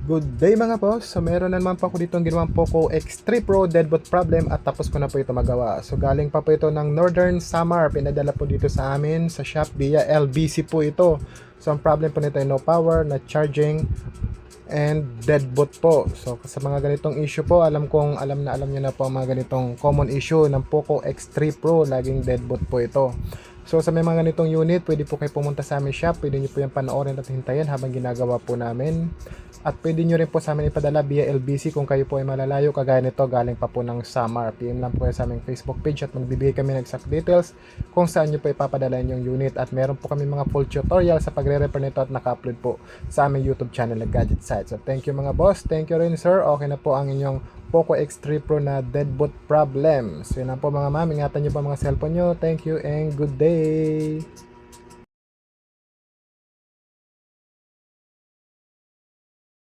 Good day mga boss. So meron na naman po ako dito ang ginawang Poco X3 Pro deadboot problem at tapos ko na po ito magawa. So galing pa po ito ng Northern Samar. Pinadala po dito sa amin sa shop via LBC po ito. So ang problem po nito ay no power, na charging, and deadboot po. So sa mga ganitong issue po, alam nyo na po ang mga ganitong common issue ng Poco X3 Pro. Laging deadboot po ito. So sa may mga ganitong unit, pwede po kayo pumunta sa aming shop. Pwede nyo po yung panoorin at hintayin habang ginagawa po namin. At pwede nyo rin po sa amin ipadala via LBC kung kayo po ay malalayo. Kagaya nito, galing pa po ng Samar. PM lang po kayo sa aming Facebook page at magbibigay kami ng exact details kung saan nyo po ipapadala yung unit. At meron po kami mga full tutorial sa pagre-repair nito at naka-upload po sa aming YouTube channel na Gadget Site. So thank you mga boss. Thank you rin sir. Okay na po ang inyong Poco X3 Pro na deadboot problem. So yun lang po mga ma'am. Ingatan nyo po mga cellphone nyo. Thank you and good day.